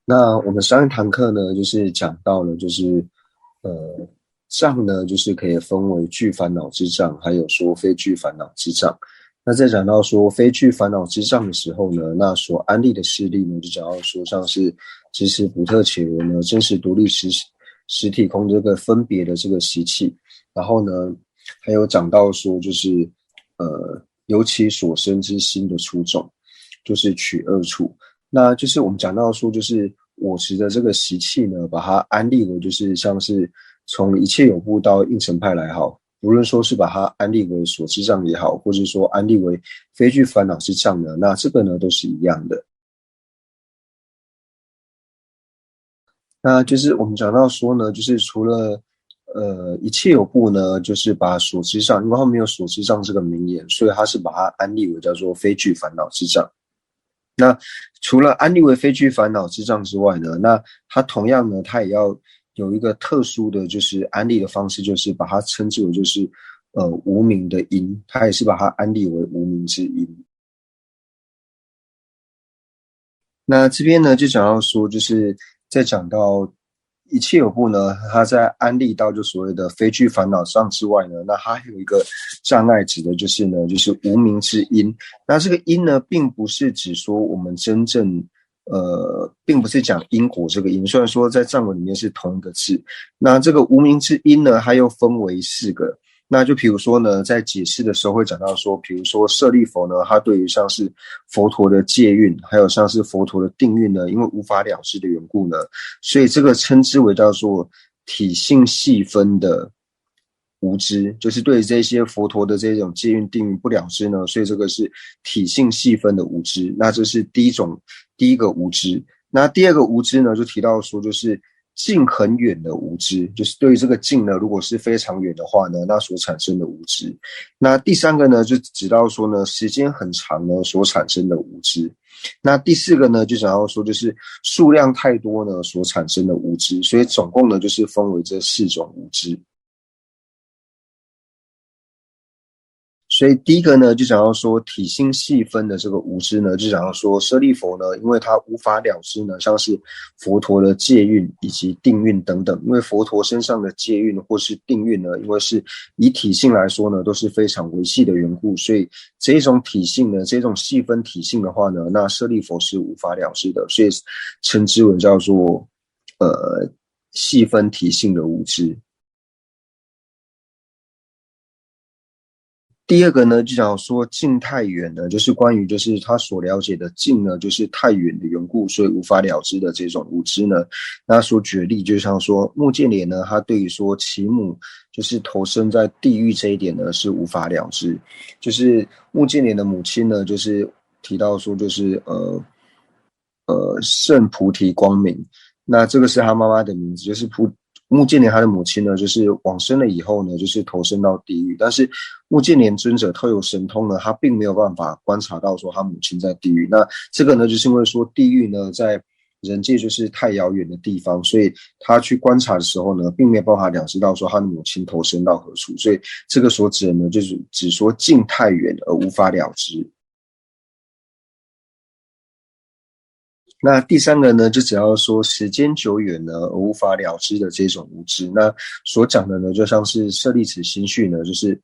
那我们上一堂课呢，就是讲到了，呃，障呢，就是可以分为具烦恼之障，还有说非具烦恼之障。那在讲到说非具烦恼之障的时候呢，那所安立的事例呢，就讲到说像是知识不特且罗呢，真实独立实体空这个分别的这个习气，然后呢，还有讲到说由其所生之心的出众，就是取恶处。那就是我们讲到说，就是我执的这个习气呢，把它安立为就是像是从一切有部到应成派来好，无论说是把它安立为所知障也好，或者说安立为非具烦恼之障呢，那这个呢都是一样的。那就是我们讲到说呢，就是除了一切有部呢，就是把所知障，因为它没有所知障这个名言，所以它是把它安立为叫做非具烦恼之障。那除了安立为非具烦恼之障之外呢，那它同样呢，它也要有一个特殊的就是安立的方式，就是把它称之为就是无名的因，它也是把它安立为无名之因。那这边呢，就讲到说，就是在讲到一切有部呢，它在安立到就所谓的非具烦恼障之外呢，那它还有一个障碍指的就是呢，就是无名之因。那这个因呢，并不是指说我们真正并不是讲因果这个因，虽然说在藏文里面是同一个字。那这个无名之因呢，它又分为4个。那就比如说呢，在解释的时候会讲到说，比如说舍利弗呢，他对于像是佛陀的戒运，还有像是佛陀的定运呢，因为无法了知的缘故呢，所以这个称之为叫做体性细分的无知，就是对这些佛陀的这种戒运定运不了知呢，所以这个是体性细分的无知。那这是第一个无知。那第二个无知呢，就提到说就是近很远的无知，就是对于这个近呢，如果是非常远的话呢，那所产生的无知。那第3个呢，就指到说呢，时间很长呢所产生的无知。那第4个呢，就讲到说就是数量太多呢所产生的无知。所以总共呢，就是分为这4种无知。所以第一个呢，就讲到说体性细分的这个无知呢，就讲到说舍利弗呢，因为他无法了知呢，像是佛陀的戒运以及定运等等，因为佛陀身上的戒运或是定运呢，因为是以体性来说呢，都是非常维系的缘故，所以这种体性呢，这种细分体性的话呢，那舍利弗是无法了知的，所以称之为叫做细分体性的无知。第二个呢，就讲说近太远呢，就是关于就是他所了解的近呢，就是太远的缘故，所以无法了知的这种无知呢。那所举例就像说目犍连呢，他对于说其母就是投身在地狱这一点呢是无法了知，就是目犍连的母亲呢，就是提到说就是圣菩提光明，那这个是他妈妈的名字，就是目犍连他的母亲呢，就是往生了以后呢，就是投身到地狱。但是目犍连尊者特有神通呢，他并没有办法观察到说他母亲在地狱。那这个呢，就是因为说地狱呢在人界就是太遥远的地方，所以他去观察的时候呢，并没有办法了知到说他的母亲投身到何处。所以这个所指的呢，就是只说近太远而无法了知。那第3个呢，就只要说时间久远呢而无法了知的这种无知。那所讲的呢，就像是舍利子心绪呢，就是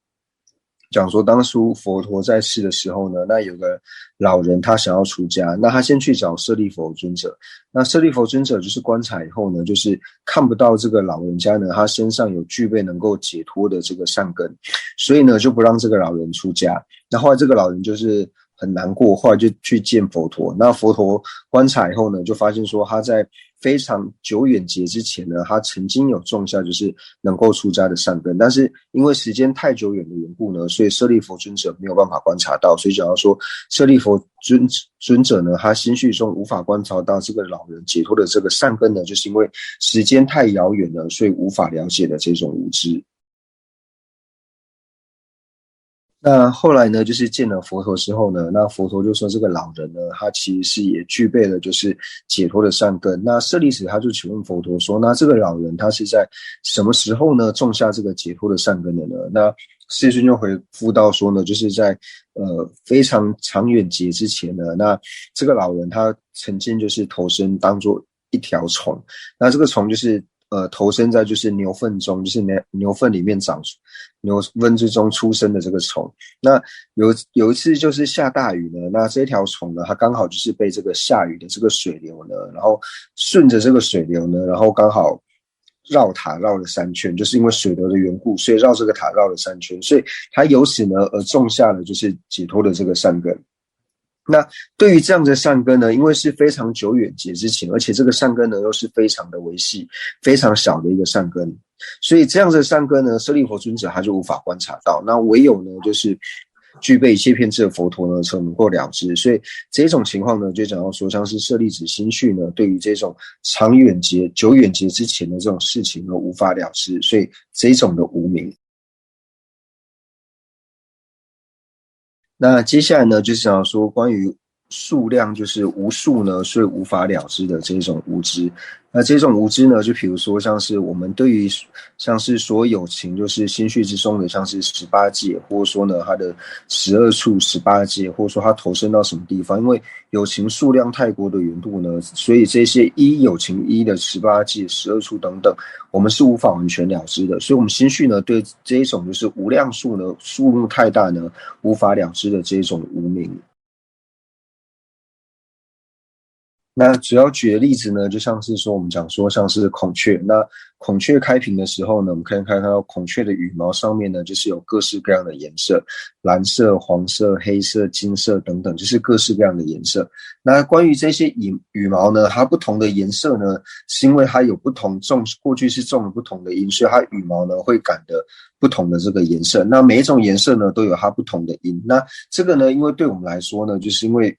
讲说当初佛陀在世的时候呢，那有个老人他想要出家，那他先去找舍利弗尊者。那舍利弗尊者就是观察以后呢，就是看不到这个老人家呢，他身上有具备能够解脱的这个善根，所以呢就不让这个老人出家。那后来这个老人就是很难过，后来就去见佛陀。那佛陀观察以后呢，就发现说他在非常久远劫之前呢，他曾经有种下就是能够出家的善根，但是因为时间太久远的缘故呢，所以舍利弗尊者没有办法观察到。所以讲到说舍利弗尊者呢，他心绪中无法观察到这个老人解脱的这个善根呢，就是因为时间太遥远了，所以无法了解的这种无知。那后来呢，就是见了佛陀之后呢，那佛陀就说这个老人呢，他其实是也具备了就是解脱的善根。那舍利子他就请问佛陀说，那这个老人他是在什么时候呢种下这个解脱的善根的呢？那世尊就回复到说呢，就是在非常长远劫之前呢，那这个老人他曾经就是投身当作一条虫，那这个虫就是投身在就是牛粪中，就是牛粪里面牛粪之中出生的这个虫。那有一次就是下大雨呢，那这条虫呢，它刚好就是被这个下雨的这个水流呢，然后顺着这个水流呢，然后刚好绕塔绕了3圈，就是因为水流的缘故，所以绕这个塔绕了3圈，所以它由此呢而种下了就是解脱的这个善根。那对于这样的善根呢，因为是非常久远劫之前，而且这个善根呢又是非常的微细、非常小的一个善根，所以这样的善根呢，舍利弗尊者他就无法观察到。那唯有呢，就是具备一切遍智的佛陀呢，才能够了知。所以这种情况呢，就讲到说，像是舍利子心绪呢，对于这种长远劫、久远劫之前的这种事情呢，无法了知，所以这种的无明。那接下来呢，就是想要说关于数量，就是无数呢，所以无法了知的这种无知。那这种无知呢，就比如说像是我们对于像是说有情，就是心绪之中的，像是18界，或者说呢它的12处18界，或者说它投身到什么地方，因为有情数量太多的缘故呢，所以这些有情的18界、12处等等，我们是无法完全了知的。所以我们心绪呢，对这一种就是无量数呢，数目太大呢，无法了知的这一种无明。那主要举的例子呢，就像是说我们讲说像是孔雀，那孔雀开屏的时候呢，我们可以看到孔雀的羽毛上面呢，就是有各式各样的颜色，蓝色、黄色、黑色、金色等等，就是各式各样的颜色。那关于这些羽毛呢，它不同的颜色呢，是因为它有不同过去是种了不同的因，所以它羽毛呢会感得不同的这个颜色。那每一种颜色呢都有它不同的因。那这个呢，因为对我们来说呢，就是因为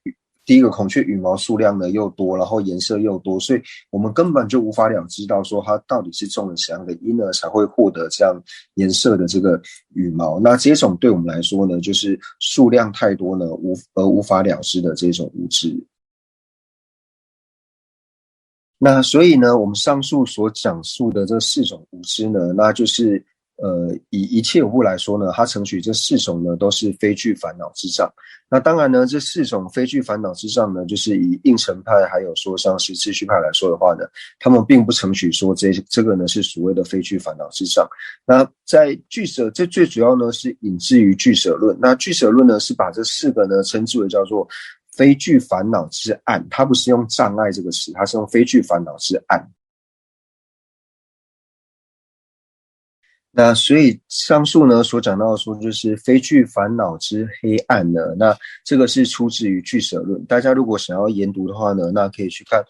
第一个孔雀羽毛数量呢又多，然后颜色又多，所以我们根本就无法了知到说它到底是种了怎样的因呢，才会获得这样颜色的这个羽毛。那这种对我们来说呢，就是数量太多呢，无法了知的这种无知。那所以呢，我们上述所讲述的这4种无知呢，那就是以一切有部来说呢，它承许这4种呢都是非具烦恼之障。那当然呢，这4种非具烦恼之障呢，就是以应成派还有说像是秩序派来说的话呢，他们并不承许说这个呢是所谓的非具烦恼之障。那在俱舍，这最主要呢是引自于俱舍论。那俱舍论呢是把这4个呢称之为叫做非具烦恼之暗，它不是用障碍这个词，它是用非具烦恼之暗。那所以上述呢所讲到的说，就是非具烦恼之黑暗呢，那这个是出自于俱舍论。大家如果想要研读的话呢，那可以去看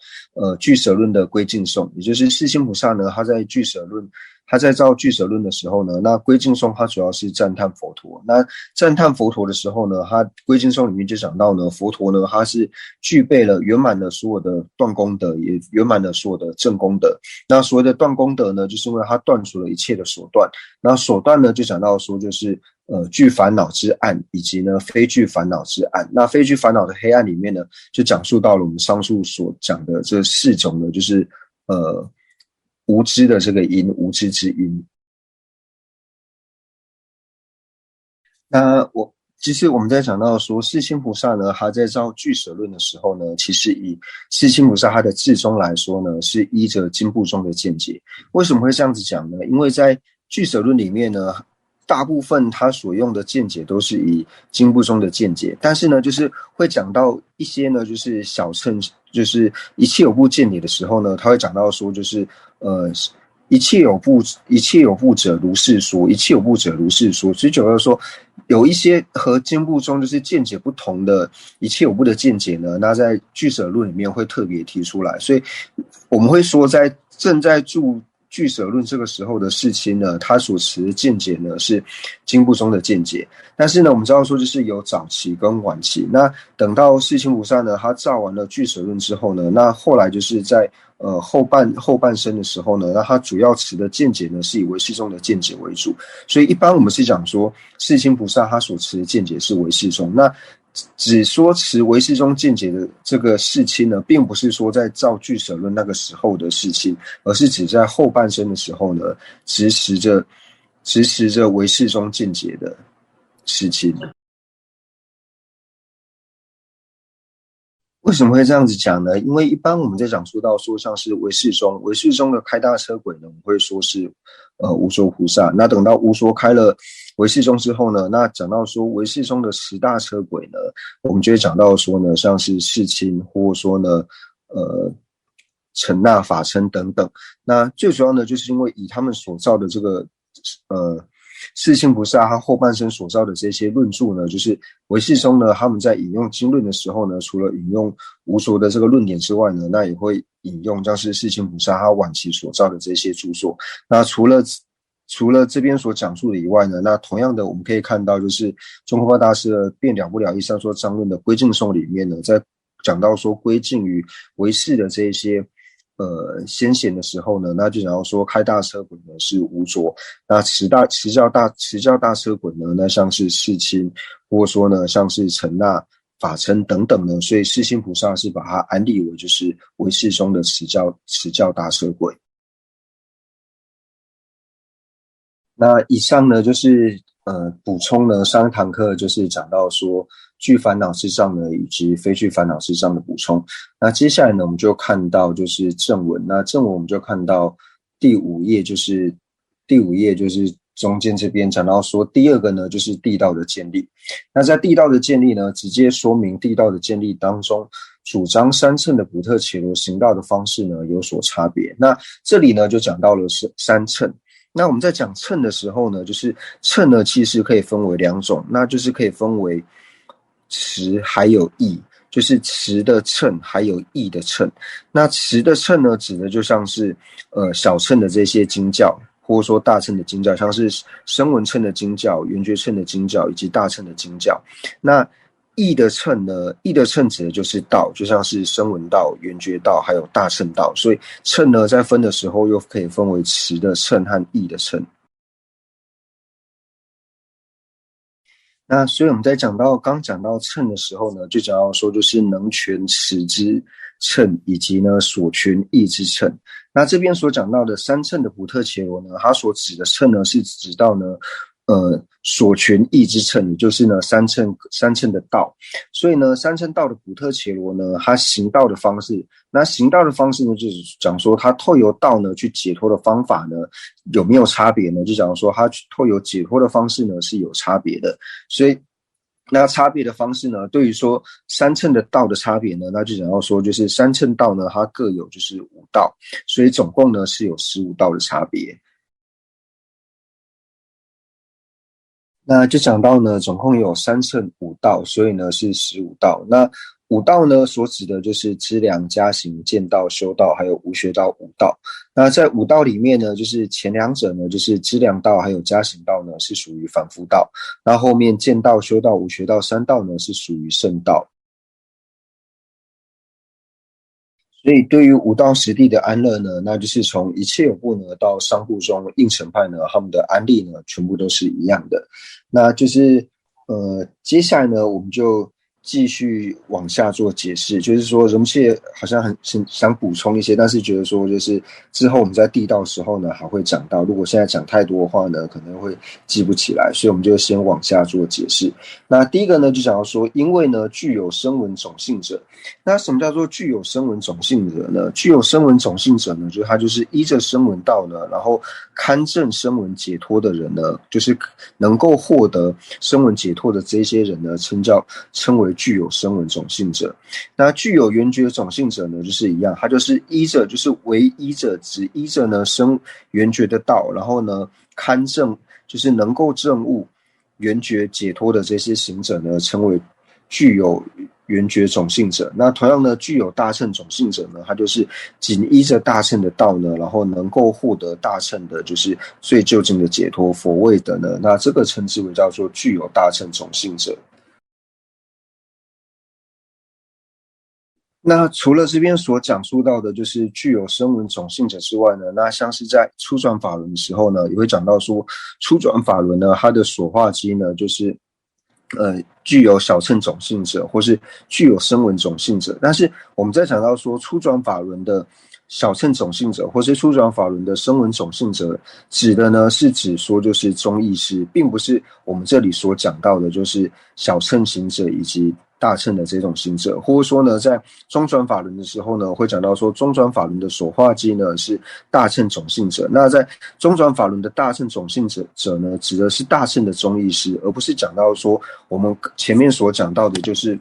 俱舍论的归敬颂，也就是世亲菩萨呢，他在俱舍论。他在造俱舍论的时候呢，那归敬颂他主要是赞叹佛陀。那赞叹佛陀的时候呢，他归敬颂里面就讲到呢，佛陀呢他是具备了圆满的所有的断功德，也圆满的所有的正功德。那所谓的断功德呢，就是因为他断除了一切的所断。那所断呢，就讲到说就是具烦恼之暗，以及呢非具烦恼之暗。那非具烦恼的黑暗里面呢，就讲述到了我们上述所讲的这4种呢，就是无知的这个因，无知之因。那其实我们在讲到说世亲菩萨呢，他在造俱舍论的时候呢，其实以世亲菩萨他的至宗来说呢，是依着经部中的见解。为什么会这样子讲呢？因为在俱舍论里面呢，大部分他所用的见解都是以经部中的见解，但是呢，就是会讲到一些呢，就是小乘，就是一切有部见解的时候呢，他会讲到说，就是一切有部者如是说，一切有部者如是说。所以就是说，有一些和经部中就是见解不同的一切有部的见解呢，那在俱舍论里面会特别提出来。所以我们会说，正在著俱舍论这个时候的世亲呢，他所持的见解呢是经部中的见解。但是呢，我们知道说就是有早期跟晚期。那等到世亲菩萨呢，他造完了俱舍论之后呢，那后来就是在后半生的时候呢，那他主要持的见解呢是以唯识宗的见解为主。所以一般我们是讲说世亲菩萨他所持的见解是唯识宗。那只说持唯识宗见解的这个世亲呢，并不是说在造俱舍论那个时候的世亲，而是指在后半生的时候呢，持着唯识宗见解的世亲。为什么会这样子讲呢？因为一般我们在讲述到说像是唯识宗，唯识宗的开大车鬼呢，我们会说是无所菩萨。那等到无所开了唯识宗之后呢，那讲到说唯识宗的十大车鬼呢，我们就会讲到说呢，像是世亲，或者说呢陈那、法称等等。那最主要呢，就是因为以他们所造的这个世亲菩萨他后半生所造的这些论著呢，就是唯识宗呢，他们在引用经论的时候呢，除了引用无所的这个论点之外呢，那也会引用像是世亲菩萨他晚期所造的这些著作。那除了这边所讲述的以外呢，那同样的我们可以看到，就是宗喀巴大师的辩了不了义三说章论的归敬颂里面呢，在讲到说归敬于唯识的这些先贤的时候呢，那就讲到说开大车鬼呢是无着，那持教大车鬼呢，那像是世亲，或者说呢像是陈那、法称等等呢，所以世亲菩萨是把它安立为就是唯识中的持教大车鬼。那以上呢就是补充呢上一堂课就是讲到说具烦恼之障呢以及非具烦恼之障的补充。那接下来呢我们就看到就是正文，那正文我们就看到第五页就是中间这边讲到说第二个呢就是地道的建立。那在地道的建立呢，直接说明地道的建立当中主张三乘的补特伽罗行道的方式呢有所差别。那这里呢就讲到了是三乘。那我们在讲乘的时候呢，就是乘呢其实可以分为两种，那就是可以分为持还有义，就是持的乘还有义的乘。那持的乘呢，指的就像是小乘的这些经教，或者说大乘的经教，像是声闻乘的经教、缘觉乘的经教以及大乘的经教。那义的乘呢，义的乘指的就是道，就像是声闻道、缘觉道还有大乘道。所以乘呢在分的时候又可以分为持的乘和义的乘。那所以我们在刚讲到乘的时候呢，就讲到说就是能全持之乘以及呢所全义之乘。那这边所讲到的三乘的补特伽罗呢，它所指的乘呢是指到呢所全义之乘，也就是呢三乘的道。所以呢三乘道的补特伽罗呢，它行道的方式，那行道的方式呢就是讲说它透由道呢去解脱的方法呢有没有差别呢，就讲说它透由解脱的方式呢是有差别的。所以那差别的方式呢，对于说三乘的道的差别呢，那就讲到说就是三乘道呢它各有就是5道，所以总共呢是有15道的差别。那就讲到呢，总共有3乘5道，所以呢是15道。那5道呢，所指的就是知量、加行、见道、修道，还有无学道5道。那在5道里面呢，就是前两者呢，就是知量道还有加行道呢，是属于反复道；那后面见道、修道、无学道3道呢，是属于圣道。所以对于5道实地的安乐呢，那就是从一切有部呢到上部中应成派呢，他们的安立呢全部都是一样的。那就是接下来呢我们就继续往下做解释，就是说荣切好像很想补充一些，但是觉得说就是之后我们在地道的时候呢还会讲到，如果现在讲太多的话呢可能会记不起来，所以我们就先往下做解释。那第一个呢就讲到说，因为呢具有声闻种性者。那什么叫做具有声闻种性者呢？具有声闻种性者呢，就是他就是依着声闻道呢，然后勘证声闻解脱的人呢，就是能够获得声闻解脱的这些人呢，称为具有声闻种性者。那具有缘觉种性者呢，就是一样，他就是唯依着只依着呢缘觉的道，然后呢勘证，就是能够证悟缘觉解脱的这些行者呢，称为具有缘觉种性者。那同样呢，具有大乘种性者呢，他就是仅依着大乘的道呢，然后能够获得大乘的就是最究竟的解脱佛位的呢，那这个称之为叫做具有大乘种性者。那除了这边所讲述到的就是具有声闻种性者之外呢，那像是在初转法轮的时候呢，也会讲到说初转法轮呢，它的所化机呢就是具有小乘种性者，或是具有声闻种性者。但是我们在讲到说初转法轮的小乘种性者，或是初转法轮的声闻种性者，指的呢是指说就是中意识，并不是我们这里所讲到的就是小乘行者以及大乘的这种行者，或者说呢，在中转法轮的时候呢，会讲到说中转法轮的所化机呢是大乘种性者。那在中转法轮的大乘种性者呢，指的是大乘的中义师，而不是讲到说我们前面所讲到的就是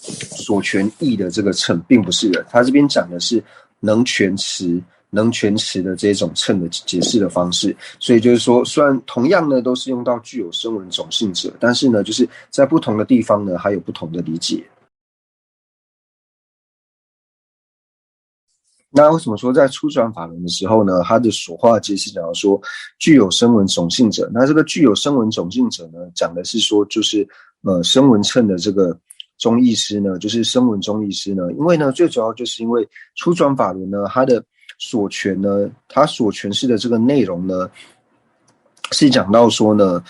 所权义的这个乘，并不是的。他这边讲的是能全持的这种乘的解释的方式，所以就是说，虽然同样呢都是用到具有声闻种性者，但是呢，就是在不同的地方呢，还有不同的理解。那为什么说在初转法轮的时候呢，它的所化机是讲到说具有声闻种性者？那这个具有声闻种性者呢，讲的是说就是声闻乘的这个中义师呢，就是声闻中义师呢，因为呢最主要就是因为初转法轮呢，它的所诠呢，它所诠释的这个内容呢，是讲到说呢，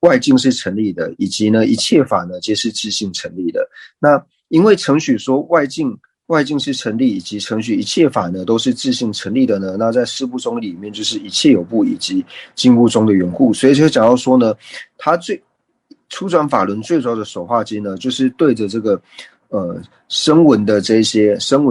外境是成立的，以及呢一切法呢皆是自性成立的。那因为承许说外境是成立，以及承许一切法呢都是自性成立的呢，那在四部中里面就是一切有部以及经部中的缘故，所以就讲到说呢，它初转法轮最主要的所化机呢，就是对着这个声闻的这些声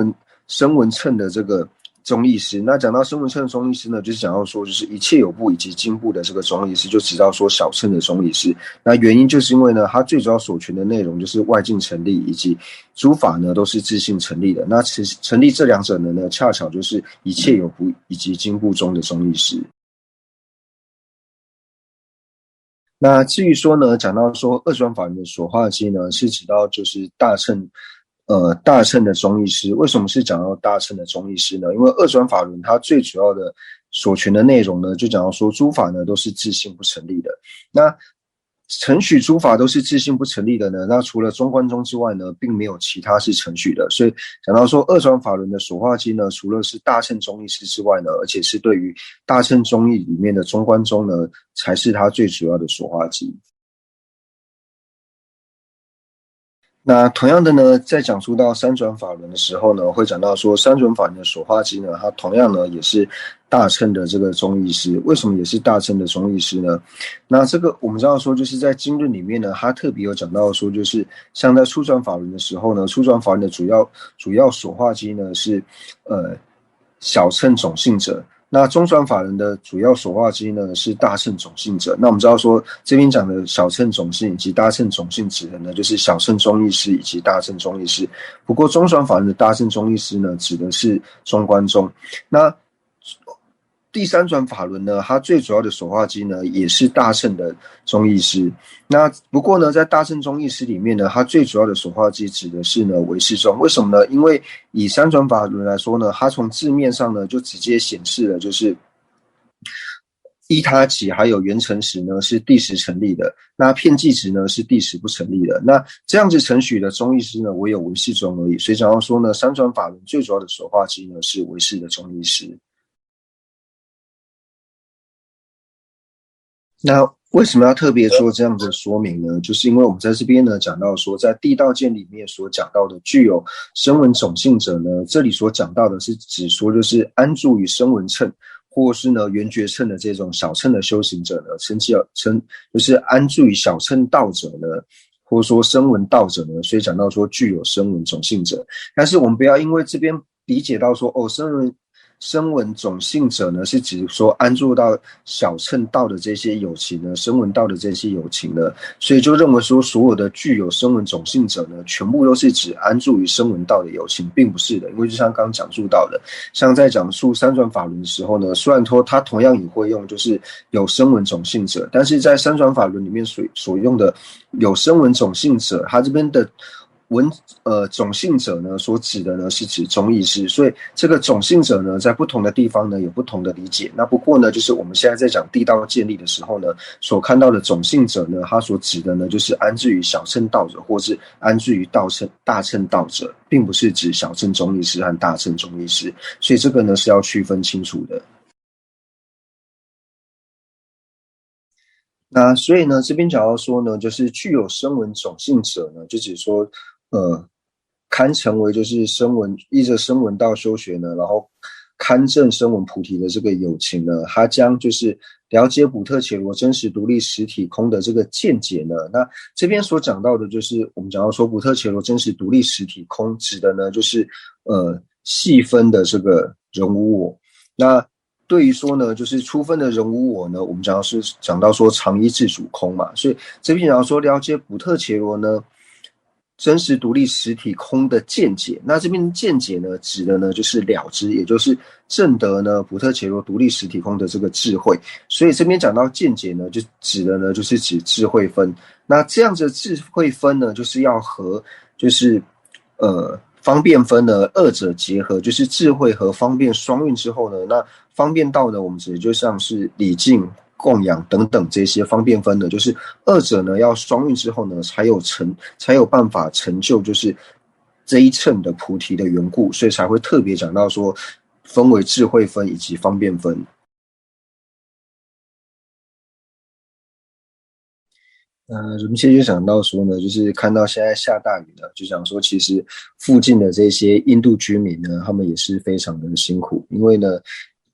闻乘的这个中义师。那讲到声闻乘的中义师呢，就是讲到说就是一切有部以及经部的这个中义师，就指到说小乘的中义师。那原因就是因为呢，它最主要所权的内容就是外境成立以及诸法呢都是自性成立的。那成立这两者呢，恰巧就是一切有部以及经部中的中义师。那至于说呢，讲到说二转法轮的所化机呢，是指到就是大乘的中义师。为什么是讲到大乘的中义师呢？因为二转法轮它最主要的所权的内容呢，就讲到说诸法呢都是自性不成立的。那承许诸法都是自性不成立的呢，那除了中观宗之外呢，并没有其他是承许的。所以讲到说二转法轮的所化机呢，除了是大乘中义师之外呢，而且是对于大乘中义里面的中观宗呢，才是它最主要的所化机。那同样的呢，在讲述到三转法轮的时候呢，会讲到说三转法轮的所化机呢，它同样呢也是大乘的这个中义师。为什么也是大乘的中义师呢？那这个我们知道说，就是在经论里面呢，它特别有讲到说，就是像在初转法轮的时候呢，初转法轮的主要所化机呢是小乘种性者。那中转法轮的主要所化机呢是大乘种性者。那我们知道说，这边讲的小乘种性以及大乘种性指的呢，就是小乘中义师以及大乘中义师。不过中转法轮的大乘中义师呢，指的是中观宗。那第三转法轮呢，它最主要的所化机呢，也是大乘的中义师。那不过呢，在大乘中义师里面呢，它最主要的所化机指的是呢唯识宗。为什么呢？因为以三转法轮来说呢，它从字面上呢就直接显示了，就是依他己还有缘成时呢是第十成立的，那片计值呢是第十不成立的。那这样子承许的中义师呢，唯有唯识宗而已。所以讲到说呢，三转法轮最主要的所化机呢是唯识的中义师。那为什么要特别做这样的说明呢？就是因为我们在这边呢讲到说，在地道见里面所讲到的具有声闻种性者呢，这里所讲到的是指说就是安住于声闻乘，或是呢缘觉乘的这种小乘的修行者呢，就是安住于小乘道者呢，或者说声闻道者呢，所以讲到说具有声闻种性者。但是我们不要因为这边理解到说声闻种性者呢，是指说安住到小乘道的这些有情呢，声闻道的这些有情呢，所以就认为说所有的具有声闻种性者呢，全部都是指安住于声闻道的有情，并不是的。因为就像刚刚讲述到的，像在讲述三转法轮的时候呢，虽然说他同样也会用就是有声闻种性者，但是在三转法轮里面所用的有声闻种性者，他这边的种性者呢，所指的呢是指中义师，所以这个种性者呢，在不同的地方呢有不同的理解。那不过呢，就是我们现在在讲地道建立的时候呢，所看到的种性者呢，他所指的呢，就是安置于小乘道者，或是安置于大乘道者，并不是指小乘中义师和大乘中义师，所以这个呢是要区分清楚的。那所以呢，这边讲到说呢，就是具有声闻种性者呢，就指说堪成为就是依着声闻道修学呢，然后堪证声闻菩提的这个有情呢，他将就是了解补特伽罗真实独立实体空的这个见解呢，那这边所讲到的就是我们讲到说补特伽罗真实独立实体空指的呢就是细分的这个人无我。那对于说呢，就是初分的人无我呢，我们讲到说常依自主空嘛，所以这边讲到说了解补特伽罗呢真实独立实体空的见解。那这边的见解呢，指的呢就是了知，也就是证得呢补特伽罗独立实体空的这个智慧。所以这边讲到见解呢，就指的呢就是指智慧分。那这样子的智慧分呢，就是要和就是方便分呢二者结合，就是智慧和方便双运之后呢，那方便道呢，我们指的就像是礼敬、供养等等这些方便分呢，就是二者呢要双运之后呢，才有办法成就就是这一乘的菩提的缘故，所以才会特别讲到说分为智慧分以及方便分。人们就想到说呢，就是看到现在下大雨了，就想说其实附近的这些印度居民呢，他们也是非常的辛苦，因为呢，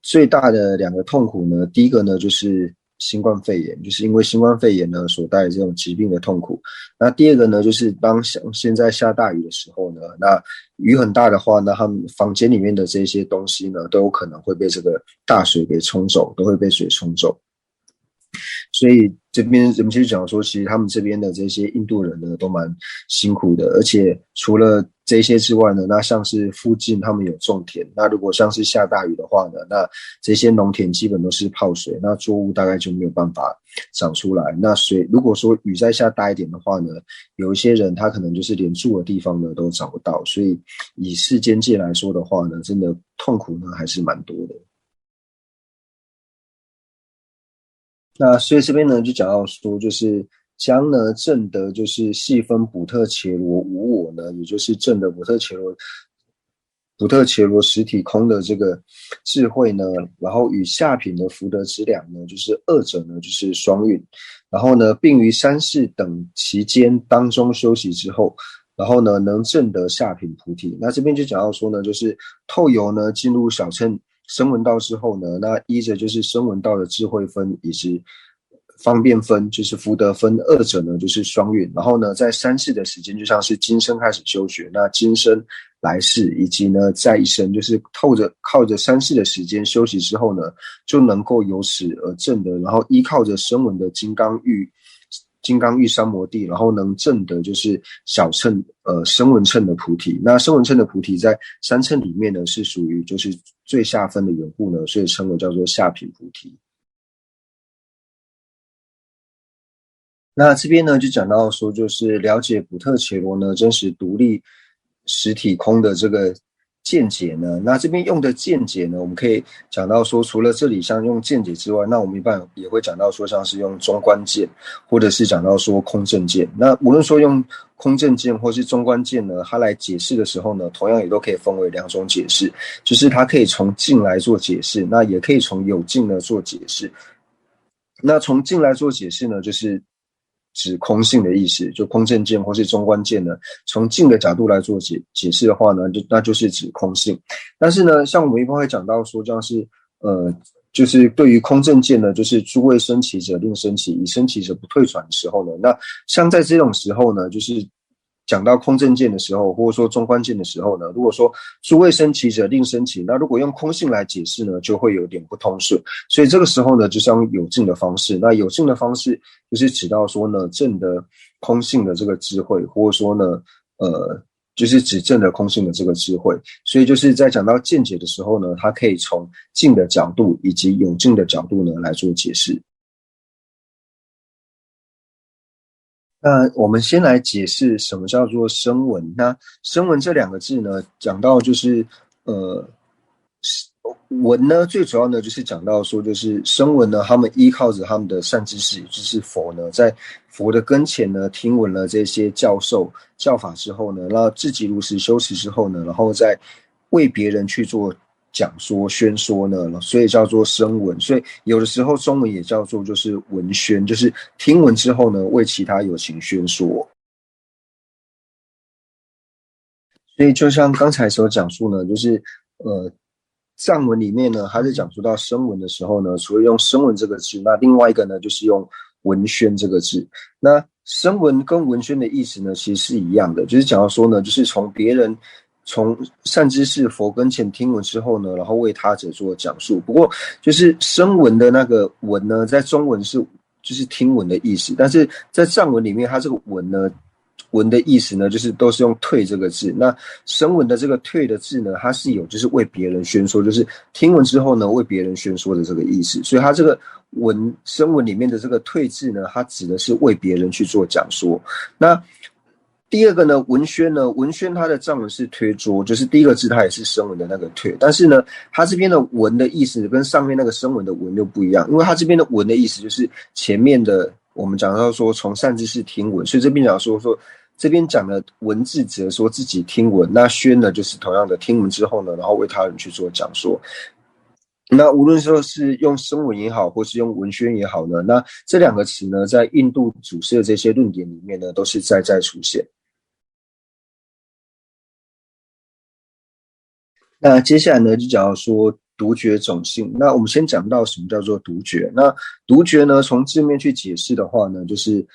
最大的两个痛苦呢，第一个呢就是新冠肺炎，就是因为新冠肺炎呢所带的这种疾病的痛苦。那第二个呢，就是当现在下大雨的时候呢，那雨很大的话呢，他们房间里面的这些东西呢，都有可能会被这个大水给冲走，都会被水冲走。所以这边人们就讲说，其实他们这边的这些印度人呢，都蛮辛苦的。而且除了这些之外呢，那像是附近他们有种田，那如果像是下大雨的话呢，那这些农田基本都是泡水，那作物大概就没有办法长出来。那如果说雨再下大一点的话呢，有一些人他可能就是连住的地方呢都找不到。所以以世间界来说的话呢，真的痛苦呢还是蛮多的。那所以这边呢就讲到说，就是将呢证得就是细分补特伽罗无我呢，也就是证得补特伽罗实体空的这个智慧呢，然后与下品的福德之两呢，就是二者呢就是双运，然后呢并于三世等期间当中休息之后，然后呢能证得下品菩提。那这边就讲到说呢，就是透由呢进入小乘声闻道之后呢，那依着就是声闻道的智慧分以及方便分，就是福德分，二者呢就是双运。然后呢，在三世的时间，就像是今生开始修学，那今生、来世以及呢再一生，就是靠着三世的时间休息之后呢，就能够由此而证得，然后依靠着声闻的金刚玉三摩地，然后能证得就是小乘声闻乘的菩提。那声闻乘的菩提在三乘里面呢是属于就是最下分的缘故呢，所以称为叫做下品菩提。那这边呢就讲到说，就是了解补特伽罗呢真实独立实体空的这个见解呢，那这边用的见解呢，我们可以讲到说，除了这里像用见解之外，那我们一般也会讲到说，像是用中观见，或者是讲到说空正见。那无论说用空正见或是中观见呢，它来解释的时候呢，同样也都可以分为两种解释，就是它可以从境来做解释，那也可以从有境呢做解释。那从境来做解释呢，就是指空性的意思，就空正见或是中观见呢，从境的角度来做解释的话呢，那就是指空性。但是呢，像我们一般会讲到说，像是就是对于空正见呢，就是诸位生起者令生起，以生起者不退转的时候呢，那像在这种时候呢，就是讲到空正见的时候，或者说中观见的时候呢，如果说诸位生起者令生起，那如果用空性来解释呢，就会有点不通顺。所以这个时候呢，就是用有境的方式。那有境的方式就是指到说呢，证得空性的这个智慧，或者说呢，就是指证得空性的这个智慧。所以就是在讲到见解的时候呢，它可以从境的角度以及有境的角度呢来做解释。那我们先来解释什么叫做声闻。那声闻这两个字呢，讲到就是闻呢，最主要呢就是讲到说，就是声闻呢，他们依靠着他们的善知识，也就是佛呢，在佛的跟前呢，听闻了这些教法之后呢，那自己如实修持之后呢，然后再为别人去做讲说宣说呢，所以叫做声闻。所以有的时候中文也叫做就是闻宣，就是听闻之后呢，为其他有情宣说。所以就像刚才所讲述呢，就是藏文里面呢，它在讲述到声闻的时候呢，除了用声闻这个字，那另外一个呢就是用文宣这个字。那声闻跟文宣的意思呢，其实是一样的，就是讲到说呢，就是从善知识佛跟前听闻之后呢，然后为他者做讲述。不过就是声闻的那个闻呢，在中文是就是听闻的意思，但是在藏文里面，它这个闻呢，闻的意思呢，就是都是用退这个字。那声闻的这个退的字呢，它是有就是为别人宣说，就是听闻之后呢，为别人宣说的这个意思。所以它这个声闻里面的这个退字呢，它指的是为别人去做讲说。那第二个呢，文宣呢，文宣它的藏文是推桌，就是第一个字它也是声闻的那个推，但是呢，它这边的文的意思跟上面那个声闻的文又不一样，因为它这边的文的意思就是前面的我们讲到说从善知识听闻，所以这边讲说这边讲的文字指的说自己听闻，那宣呢就是同样的听闻之后呢，然后为他人去做讲说。那无论说是用声闻也好，或是用文宣也好呢，那这两个词呢，在印度祖师的这些论点里面呢，都是在出现。那接下来呢，就讲到说独觉种性。那我们先讲到什么叫做独觉。那独觉呢，从字面去解释的话呢，就是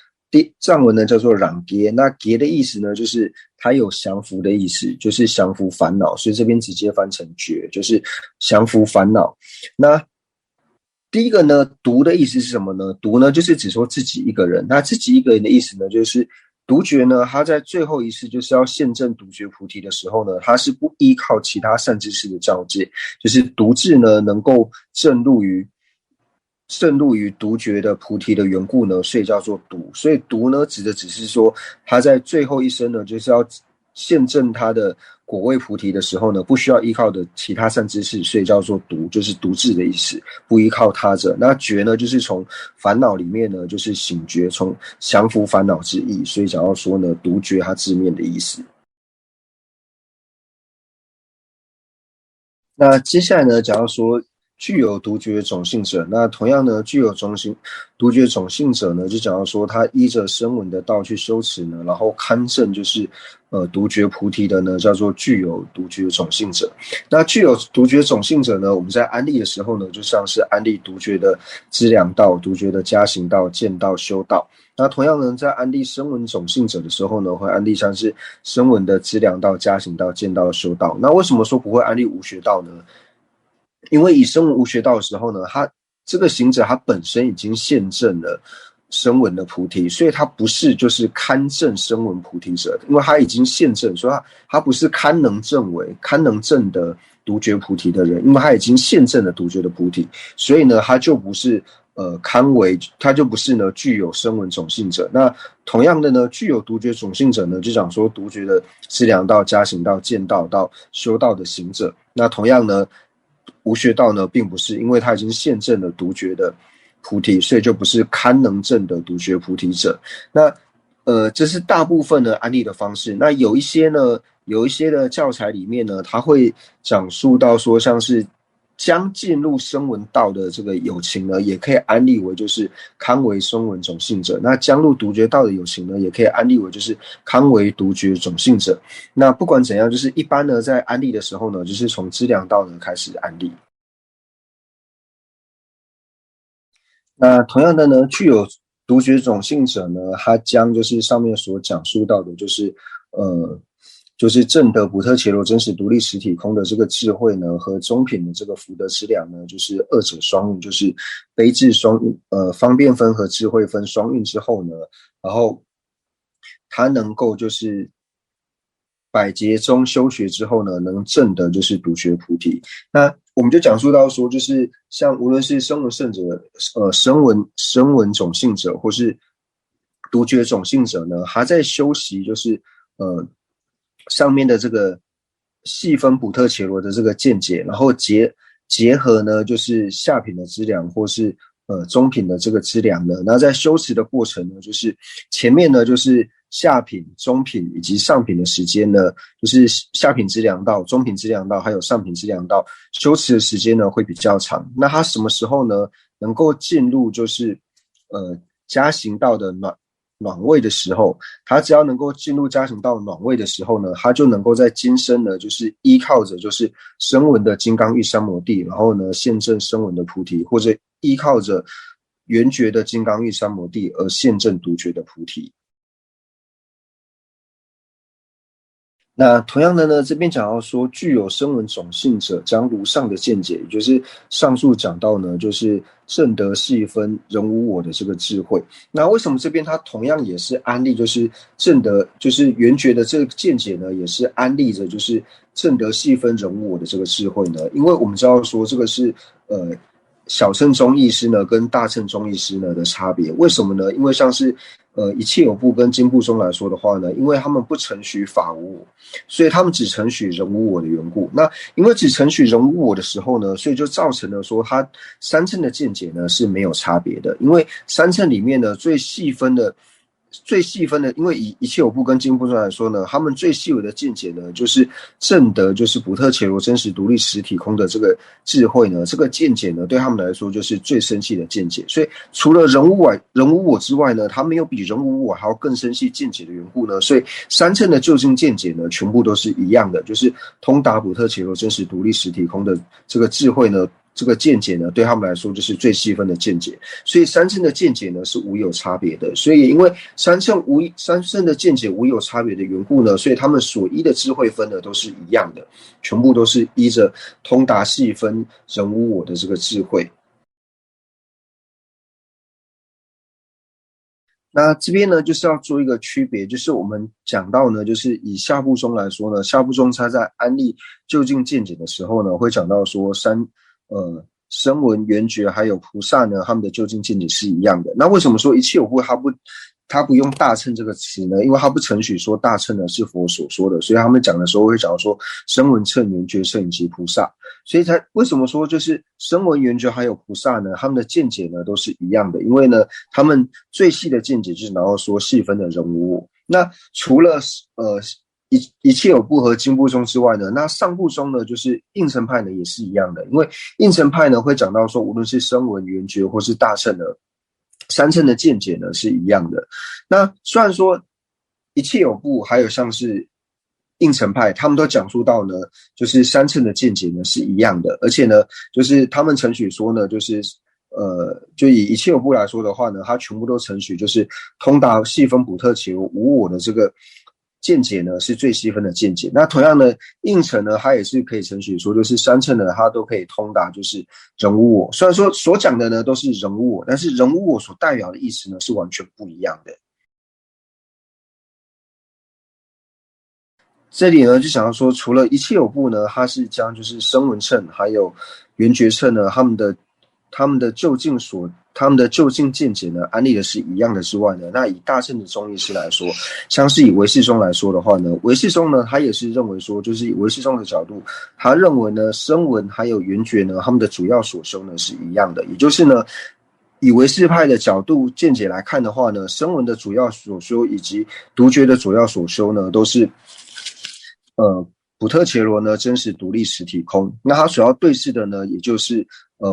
藏文呢叫做攘劫。那劫的意思呢，就是它有降服的意思，就是降服烦恼，所以这边直接翻成觉，就是降服烦恼。那第一个呢，独的意思是什么呢？独呢，就是指说自己一个人。那自己一个人的意思呢，就是独觉呢，他在最后一世就是要现证独觉菩提的时候呢，他是不依靠其他善知识的教戒，就是独自呢能够证入于独觉的菩提的缘故呢，所以叫做独。所以独呢，指的只是说他在最后一生呢，就是要现证他的果位菩提的时候呢，不需要依靠的其他善知识，所以叫做独，就是独自的意思，不依靠他者。那觉呢，就是从烦恼里面呢，就是醒觉，从降服烦恼之意，所以讲到说呢，独觉它字面的意思。那接下来呢，讲到说具有独觉种性者，那同样呢，具有独觉种性者呢，就讲到说他依着声闻的道去修持呢，然后堪证就是独觉菩提的呢，叫做具有独觉种性者。那具有独觉种性者呢，我们在安利的时候呢，就像是安利独觉的资粮道、独觉的加行道、见道、修道。那同样呢，在安利声闻种性者的时候呢，会安利像是声闻的资粮道、加行道、见道、修道。那为什么说不会安利无学道呢？因为以声闻无学道的时候呢，他这个行者他本身已经现证了声闻的菩提，所以他不是就是堪证声闻菩提者，因为他已经现证，所以他不是堪能证的独觉菩提的人，因为他已经现证了独觉的菩提，所以呢，他就不是他就不是呢具有声闻种性者。那同样的呢，具有独觉种性者呢，就讲说独觉的资粮道、加行道、见道到修道的行者。那同样呢，无学道呢，并不是，因为他已经现证了独觉的菩提，所以就不是堪能证的独觉菩提者。那这是大部分的安利的方式。那有一些的教材里面呢，它会讲述到说，像是将进入声闻道的这个有情呢，也可以安利为就是堪为声闻种性者。那将入独觉道的有情呢，也可以安利为就是堪为独觉种性者。那不管怎样，就是一般呢，在安利的时候呢，就是从资粮道呢开始安利。那同样的呢，具有独觉种性者呢，他将就是上面所讲述到的，就是证得补特伽罗真实独立实体空的这个智慧呢，和中品的这个福德资粮呢，就是二者双运，就是悲智双运，方便分和智慧分双运之后呢，然后他能够就是百劫中修学之后呢，能证的就是独觉菩提。那我们就讲述到说，就是像无论是声闻圣者、声闻种性者，或是独觉种性者呢，他在修习就是上面的这个细分补特伽罗的这个见解，然后结合呢，就是下品的资粮或是中品的这个资粮呢，那在修持的过程呢，就是前面呢就是下品、中品以及上品的时间呢，就是下品资粮道、中品资粮道还有上品资粮道修持的时间呢会比较长。那他什么时候呢能够进入就是加行道的暖位的时候，他只要能够进入家庭到暖位的时候呢，他就能够在今生呢，就是依靠着就是声闻的金刚玉三摩地，然后呢现证声闻的菩提，或者依靠着圆觉的金刚玉三摩地而现证独觉的菩提。那同样的呢，这边讲到说，具有声闻种性者，将如上的见解，也就是上述讲到呢，就是正得细分人无我的这个智慧。那为什么这边它同样也是安利，就是正得，就是圆觉的这个见解呢，也是安利着就是正得细分人无我的这个智慧呢？因为我们知道说，这个是小乘中义师呢跟大乘中义师呢的差别。为什么呢？因为像是一切有部跟经部中来说的话呢，因为他们不承许法无我，所以他们只承许人无我的缘故。那因为只承许人无我的时候呢，所以就造成了说他三乘的见解呢是没有差别的。因为三乘里面呢最细分的，因为以一切有部跟经部中来说呢，他们最细微的见解呢，就是证得就是补特伽罗真实独立实体空的这个智慧呢，这个见解呢，对他们来说就是最深细的见解。所以除了人无我之外呢，他们有比人无我还要更深细见解的缘故呢，所以三乘的究竟见解呢，全部都是一样的，就是通达补特伽罗真实独立实体空的这个智慧呢。这个见解呢，对他们来说就是最细分的见解，所以三乘的见解呢是无有差别的。所以因为三乘的见解无有差别的缘故呢，所以他们所依的智慧分呢都是一样的，全部都是依着通达细分人无我的这个智慧。那这边呢，就是要做一个区别，就是我们讲到呢，就是以下部中来说呢，下部中他在安立究竟见解的时候呢，会讲到说声闻缘觉还有菩萨呢，他们的究竟见解是一样的。那为什么说一切有部他不用大乘这个词呢？因为他不承许说大乘呢是佛所说的，所以他们讲的时候会讲说声闻乘、缘觉乘以及菩萨。所以为什么说就是声闻缘觉还有菩萨呢？他们的见解呢都是一样的，因为呢他们最细的见解就是然后说细分的人无我。那除了一切有部和经部中之外呢，那上部中呢就是应成派呢也是一样的，因为应成派呢会讲到说无论是声闻缘觉或是大乘的三乘的见解呢是一样的。那虽然说一切有部还有像是应成派他们都讲述到呢就是三乘的见解呢是一样的，而且呢就是他们承许说呢就是就以一切有部来说的话呢，他全部都承许就是通达细分补特伽罗无我的这个见解呢是最细分的见解。那同样呢应成呢他也是可以承许说就是三乘呢他都可以通达就是人无我，虽然说所讲的呢都是人无我，但是人无我所代表的意思呢是完全不一样的。这里呢就想要说，除了一切有部呢它是将就是声闻乘还有缘觉乘呢他们的究竟见解呢安立的是一样的之外呢，那以大乘的中义师来说，像是以唯识宗来说的话呢，唯识宗呢他也是认为说，就是以唯识宗的角度，他认为呢声闻还有缘觉呢他们的主要所修呢是一样的，也就是呢以唯识派的角度见解来看的话呢，声闻的主要所修以及独觉的主要所修呢都是补特伽罗呢真实独立实体空。那它所要对峙的呢也就是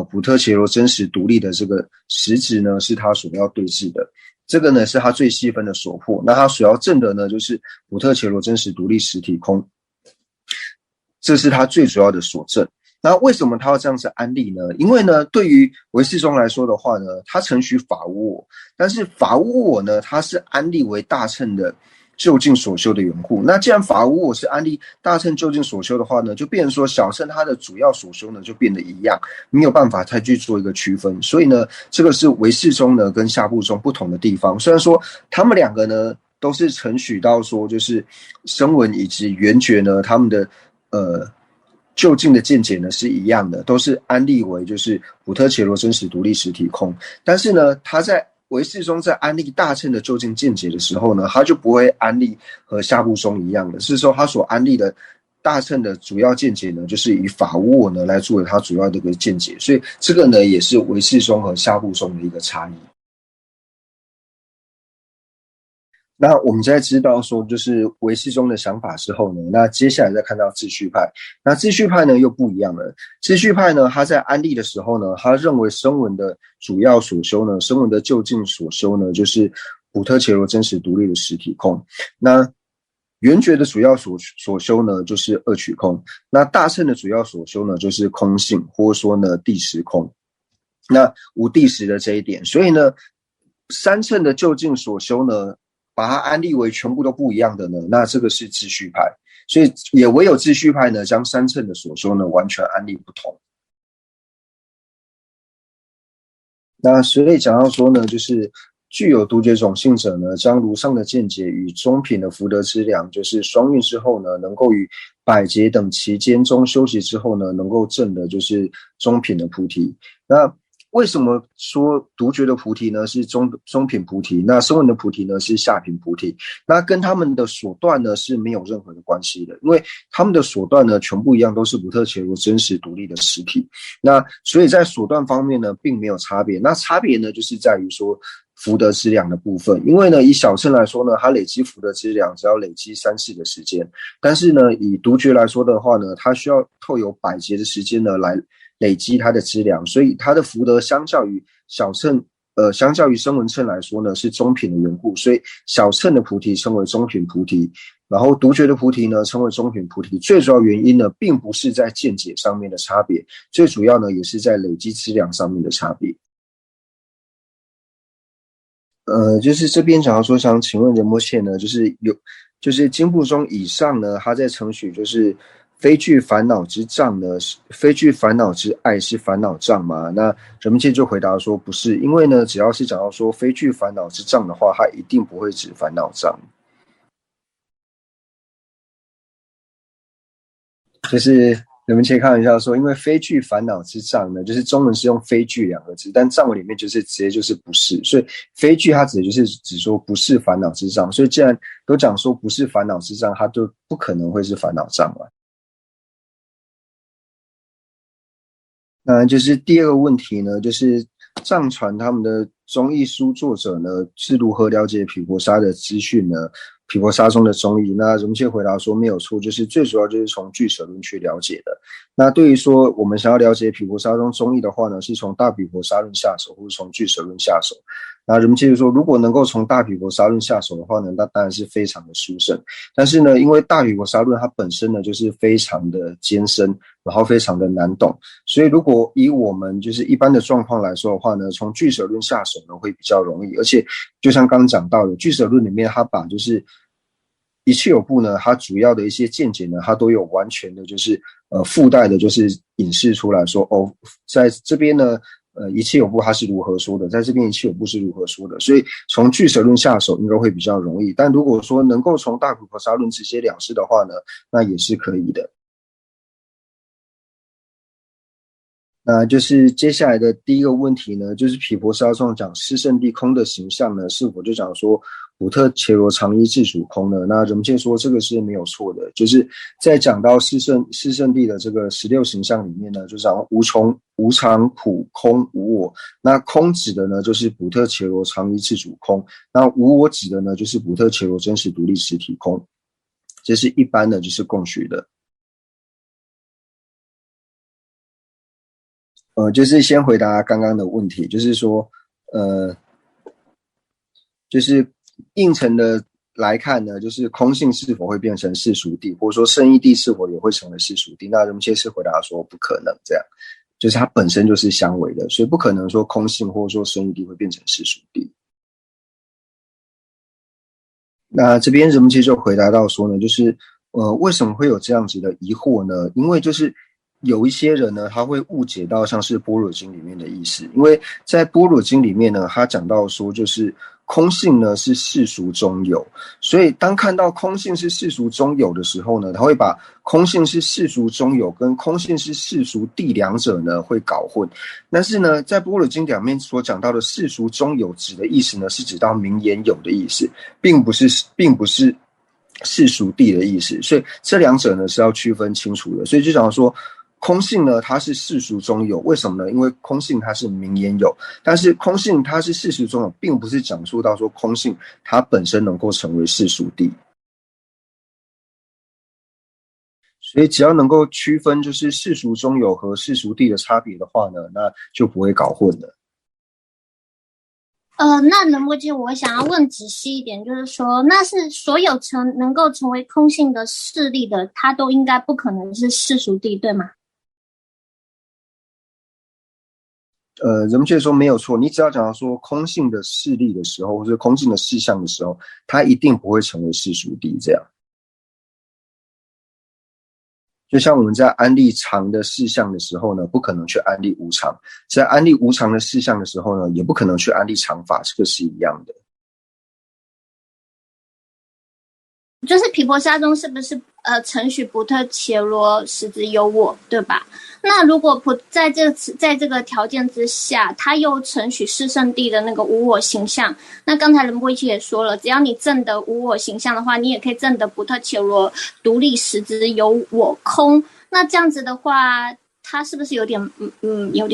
补特伽罗真实独立的这个实质呢是它所要对峙的，这个呢是它最细分的所破。那它所要证的呢就是补特伽罗真实独立实体空，这是它最主要的所证。那为什么他要这样子安立呢？因为呢对于唯识宗来说的话呢，他承许法无我，但是法无我呢它是安立为大乘的究竟所修的缘故。那既然法无我是安立大乘究竟所修的话呢，就变成说小乘它的主要所修呢就变得一样，没有办法再去做一个区分。所以呢这个是唯识宗呢跟下部宗不同的地方。虽然说他们两个呢都是承许到说就是声闻以及缘觉呢他们的究竟的见解呢是一样的，都是安立为就是补特伽罗真实独立实体空。但是呢他在唯识宗在安立大乘的究竟见解的时候呢，他就不会安立和下部宗一样的，是说他所安立的大乘的主要见解呢就是以法无我呢来作为他主要的一个见解，所以这个呢也是唯识宗和下部宗的一个差异。那我们在知道说就是唯识宗的想法之后呢，那接下来再看到秩序派。那秩序派呢又不一样了，秩序派呢他在安立的时候呢，他认为声闻的主要所修呢，声闻的究竟所修呢就是补特伽罗真实独立的实体空。那圆觉的主要所修呢，就是二取空；那大乘的主要所修呢，就是空性，或者说呢第十空。那无第十的这一点，所以呢，三乘的究竟所修呢，把它安立为全部都不一样的呢，那这个是秩序派。所以也唯有秩序派呢，将三乘的所修呢完全安立不同。那所以讲到说呢，就是具有独觉种性者呢，将如上的见解与中品的福德之量，就是双运之后呢，能够于百劫等期间中修习之后呢，能够证的就是中品的菩提。那为什么说独觉的菩提呢是中品菩提，那声闻的菩提呢是下品菩提？那跟他们的所断呢是没有任何的关系的，因为他们的所断呢全部一样，都是补特伽罗真实独立的实体。那所以在所断方面呢并没有差别，那差别呢就是在于说福德之量的部分。因为呢以小乘来说呢，它累积福德之量只要累积3世的时间，但是呢以独觉来说的话呢，它需要透有百劫的时间呢来累积它的资粮，所以它的福德相较于小乘相较于声闻乘来说呢是中品的缘故，所以小乘的菩提称为中品菩提，然后独觉的菩提呢称为中品菩提。最主要原因呢并不是在见解上面的差别，最主要呢也是在累积资粮上面的差别。就是这边讲到说，想请问仁波切呢，就是经部中以上呢，他在承许就是非具烦恼之障呢，非具烦恼之爱是烦恼障吗？那仁波切就回答说不是，因为呢，只要是讲到说非具烦恼之障的话，它一定不会指烦恼障。就是你们可以开玩笑说，因为非具烦恼之障呢，就是中文是用非具2个字，但藏文里面就是直接就是不是，所以非具它指的就是指说不是烦恼之障，所以既然都讲说不是烦恼之障，它就不可能会是烦恼障了。那就是第二个问题呢，就是藏传他们的中译书作者呢是如何了解毗婆沙的资讯呢？毗婆沙中的中译，那荣切回答说没有错，就是最主要就是从俱舍论去了解的。那对于说我们想要了解毗婆沙中中译的话呢，是从大毗婆沙论下手，或是从俱舍论下手。那人们接着说，如果能够从大毗婆沙论下手的话呢，那当然是非常的殊胜。但是呢，因为大毗婆沙论它本身呢就是非常的艰深，然后非常的难懂，所以如果以我们就是一般的状况来说的话呢，从俱舍论下手呢会比较容易。而且就像刚刚讲到的，俱舍论里面它把就是一切有部呢，它主要的一些见解呢，它都有完全的就是附带的就是引示出来说，哦，在这边呢一切有部它是如何说的，在这边一切有部是如何说的，所以从俱舍论下手应该会比较容易。但如果说能够从大毗婆沙论直接了事的话呢，那也是可以的。那就是接下来的第一个问题呢，就是毗婆沙中讲四圣谛空的形象呢，是否就讲说补特伽罗常依自主空呢？那人们说这个是没有错的，就是在讲到四圣谛的这个16形象里面呢，就讲无穷、无常、苦、空、无我。那空指的呢，就是补特伽罗常依自主空；那无我指的呢，就是补特伽罗真实独立实体空。这是一般的，就是共学的。就是先回答刚刚的问题，就是说，呃，就是应成的来看呢，就是空性是否会变成世俗谛，或者说圣义谛是否也会成为世俗谛？那人们切是回答说不可能，这样，就是它本身就是相违的，所以不可能说空性或者说圣义谛会变成世俗谛。那这边人们其实就回答到说呢，就是为什么会有这样子的疑惑呢？因为就是有一些人呢，他会误解到像是般若经里面的意思，因为在般若经里面呢，他讲到说就是空性呢是世俗中有，所以当看到空性是世俗中有的时候呢，他会把空性是世俗中有跟空性是世俗谛两者呢会搞混。但是呢，在般若经里面所讲到的世俗中有指的意思呢，是指到名言有的意思，并不是世俗谛的意思，所以这两者呢是要区分清楚的。所以就讲说，空性呢它是世俗中有，为什么呢？因为空性它是名言有，但是空性它是世俗中有，并不是讲述到说空性它本身能够成为世俗谛。所以只要能够区分就是世俗中有和世俗谛的差别的话呢，那就不会搞混了。那仁波切，我想要问仔细一点，就是说，那是所有能够成为空性的势力的，它都应该不可能是世俗谛，对吗？人们觉得说没有错，你只要讲到说空性的势力的时候，或者空性的事项的时候，它一定不会成为世俗谛这样。就像我们在安立常的事项的时候呢，不可能去安立无常；在安立无常的事项的时候呢，也不可能去安立常法，这个是一样的。就是毗婆沙宗是不是承许不特伽罗实质有我，对吧？那如果在这个条件之下，他又承许四圣谛的那个无我形象，那刚才仁波切也说了，只要你证得无我形象的话，你也可以证得不特伽罗独立实质有我空。那这样子的话，他是不是有点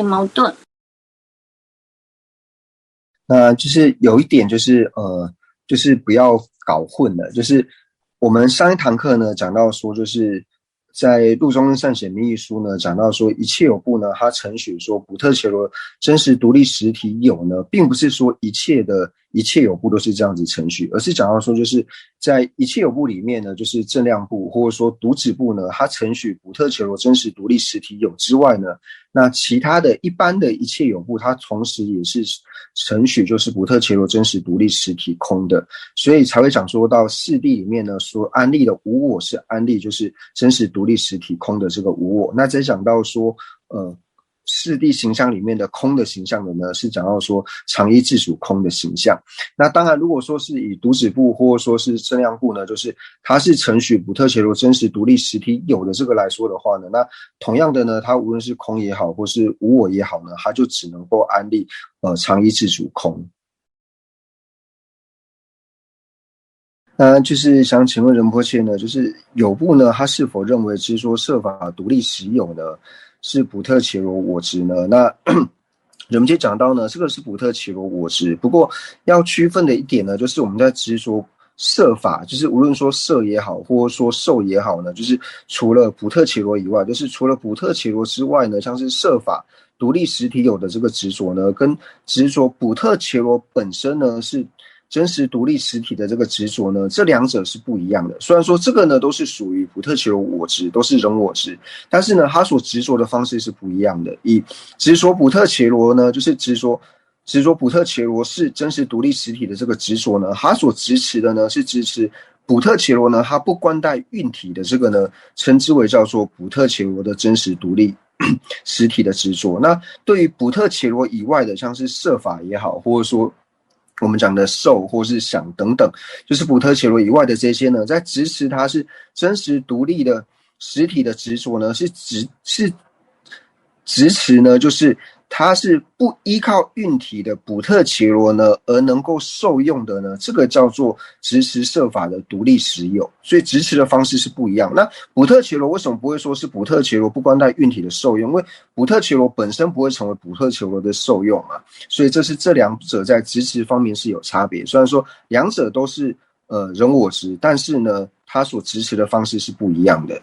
矛盾？那就是有一点就是不要搞混了，就是我们上一堂课呢讲到说，就是在路中善显密意书呢讲到说，一切有部呢，它承许说补特伽罗真实独立实体有呢，并不是说一切有部都是这样子承许，而是讲到说，就是在一切有部里面呢，就是正量部或者说独指部呢，它承许补特伽罗真实独立实体有之外呢，那其他的一般的一切有部，它同时也是承许就是补特伽罗真实独立实体空的，所以才会讲说到四谛里面呢，说安立的无我是安立就是真实独立实体空的这个无我。那再讲到说四谛形象里面的空的形象的呢，是讲到说常依自属空的形象。那当然如果说是以独指部或者说是正量部呢，就是它是承许补特伽罗真实独立实体有的这个来说的话呢，那同样的呢，它无论是空也好或是无我也好呢，它就只能够安立常依自属空。那就是想请问仁波切呢，就是有部呢，他是否认为是说设法独立实有呢，是补特伽罗我执呢？那仁波切讲到呢，这个是补特伽罗我执，不过要区分的一点呢，就是我们在执说设法，就是无论说设也好，或者说受也好呢，就是除了补特伽罗以外，就是除了补特伽罗之外呢，像是设法独立实体有的这个执着呢，跟执着补特伽罗本身呢是真实独立实体的这个执着呢，这两者是不一样的。虽然说这个呢都是属于补特伽罗我执，都是人我执，但是呢，他所执着的方式是不一样的。以执着补特伽罗呢，就是执着补特伽罗是真实独立实体的这个执着呢，他所支持的呢是支持补特伽罗呢，它不关带运体的这个呢，称之为叫做补特伽罗的真实独立实体的执着。那对于补特伽罗以外的，像是设法也好，或者说我们讲的受或是想等等，就是补特伽罗以外的这些呢，在支持它是真实独立的实体的执着呢，是支持呢，就是它是不依靠运体的补特伽罗呢，而能够受用的呢，这个叫做执持设法的独立实有。所以执持的方式是不一样。那补特伽罗为什么不会说是补特伽罗不关带运体的受用？因为补特伽罗本身不会成为补特伽罗的受用嘛，所以这两者在执持方面是有差别。虽然说两者都是人我执，但是呢，它所执持的方式是不一样的。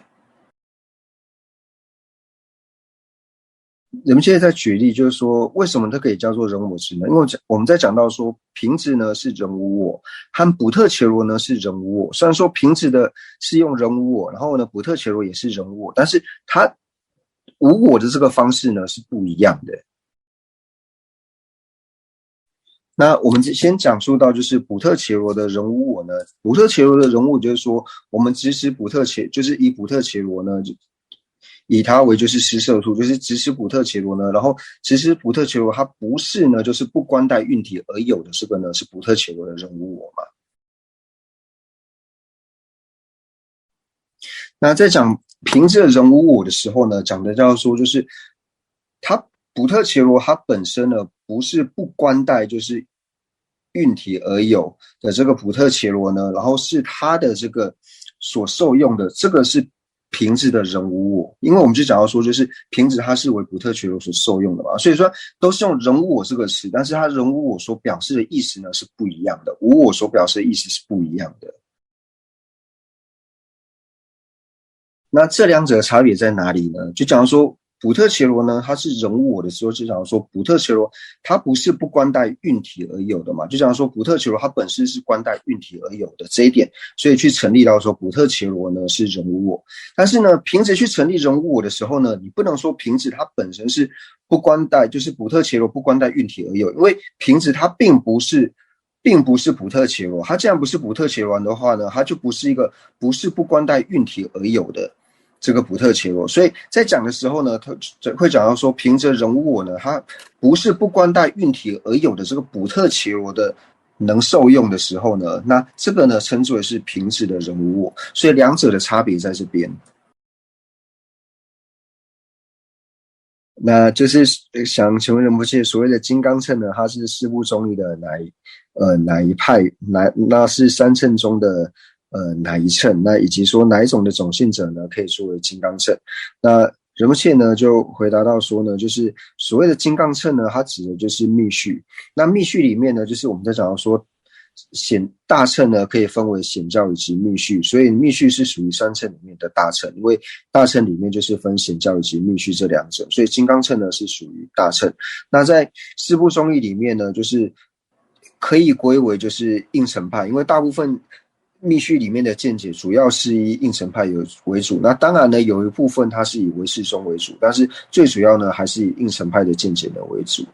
人们现在在举例，就是说为什么它可以叫做人我执呢？因为我们在讲到说瓶子呢是人无我，和补特伽罗呢是人无我。虽然说瓶子的是用人无我，然后呢补特伽罗也是人无我，但是它无我的这个方式呢是不一样的。那我们先讲述到就是补特伽罗的人无我呢，补特伽罗的人无我就是说我们支持补特伽，就是以补特伽罗呢以它为就是施舍处，就是支持补特伽罗呢，然后其实补特伽罗它不是呢，就是不关带运体而有的这个呢，是补特伽罗的人无我嘛。那在讲凭着人无我的时候呢，讲的叫说就是它补特伽罗它本身呢不是不关带就是运体而有的这个补特伽罗呢，然后是它的这个所受用的这个是瓶子的人无我，因为我们就讲到说，就是瓶子它是为补特伽罗所受用的嘛，所以说都是用人无我这个词，但是它人无我所表示的意思呢是不一样的，无我所表示的意思是不一样的。那这两者的差别在哪里呢？就讲说补特伽罗呢，它是人无我的时候，就讲说补特伽罗它不是不关带运体而有的嘛，就讲说补特伽罗它本身是关带运体而有的这一点，所以去成立到说补特伽罗呢是人无我。但是呢，瓶子去成立人无我的时候呢，你不能说瓶子它本身是不关带，就是补特伽罗不关带运体而有，因为瓶子它并不是补特伽罗，它既然不是补特伽罗的话呢，它就不是不关带运体而有的这个补特伽罗。所以在讲的时候呢，他会讲到说，凭着人无我呢，它不是不关带运体而有的这个补特伽罗的能受用的时候呢，那这个呢称之为是瓶子的人无我。所以两者的差别在这边。那就是想请问仁波切，所谓的金刚乘呢，它是四部宗义的哪一派？那是三乘中的哪一乘？那以及说哪一种的种姓者呢，可以作为金刚乘？那仁波切呢就回答到说呢，就是所谓的金刚乘呢，它指的就是密续。那密续里面呢，就是我们在讲到说。大乘呢可以分为显教以及密续，所以密续是属于三乘里面的大乘，因为大乘里面就是分显教以及密续这两者，所以金刚乘呢是属于大乘。那在四部宗义里面呢，就是可以归为就是应成派，因为大部分密续里面的见解主要是以应成派为主，那当然呢有一部分它是以唯识宗为主，但是最主要呢还是以应成派的见解呢为主。